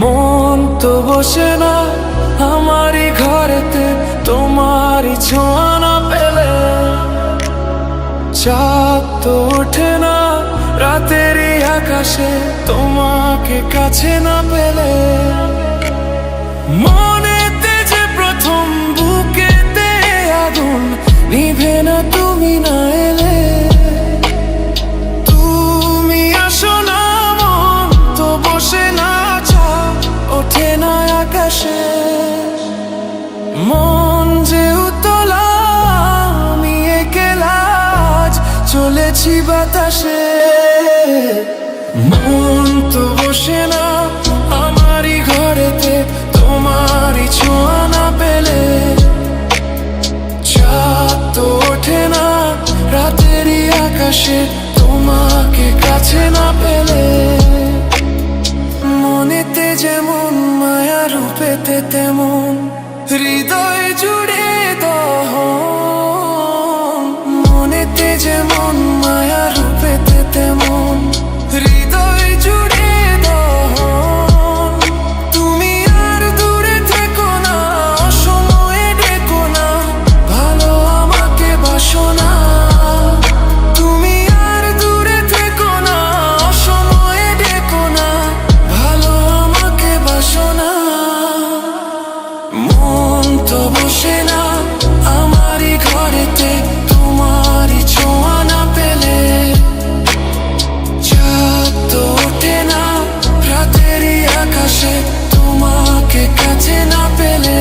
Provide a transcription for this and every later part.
মন তো বসে না আমারই ঘরেতে, তোমারই ছোঁয়া না পেলে। চাঁদ তো ওঠে না রাতেরই আকাশে, তোমাকে কাছে না পেলে। মনেতে যে প্রথম বুকেতে আগুন নিভে না তুমি না এলে। তুমি আসো না, মন তো বসে না, চাঁদ ওঠে না আকাশে। মন যে উতলা, আমি একলা আজ চলেছি বাতাসে। মন তো বসে না আমারই ঘরেতে, তোমারই ছোঁয়া না পেলে। চাঁদ তো ওঠে না রাতেরই আকাশে, তোমাকে কাছে না পেলে। মনেতে যেমন মায়া, রূপেতে তেমন হৃদয় জুড়ে দহন। মনেতে যেমন মায়া, রূপেতে তেমন হৃদয় জুড়ে দহন। তুমি আর দূরে থেকো না, অসময়ে ডেকো না, ভালো আমাকে বাসো না। তুমি আর দূরে থেকো না, অসময়ে ডেকো না, ভালো আমাকে বাসো না। মন তো বসে না আমারই ঘরেতে, তোমারই ছোঁয়া না পেলে। চাঁদ তো ওঠে না রাতেরই আকাশে, তোমাকে কাছে না পেলে।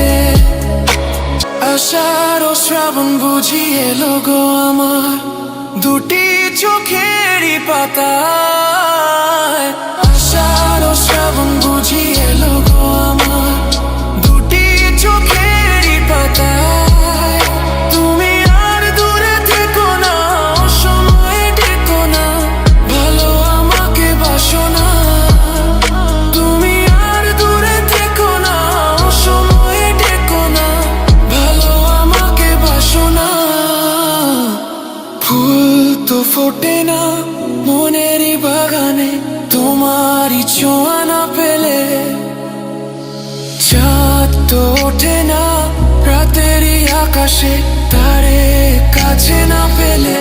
আষাঢ় ও শ্রাবণ বুঝি এলো গো আমার দুটি চোখেরই পাতায়। আষাঢ় ও শ্রাবণ বুঝি এলো গো আমার দুটি চোখেরই পাতায়। তুমি আর দূরে থেকো না, অসময়ে ডেকো না, ভালো আমাকে বাসো না। তুমি আর দূরে থেকো না, অসময়ে ডেকো না, ভালো আমাকে বাসো না। ফুল তো ফোটে না মনেরই বাগানে, তোমারই ছোঁয়া না পেলে। চাঁদ তো ওঠে না রাতেরই আকাশে, তারে কাছে না পেলে।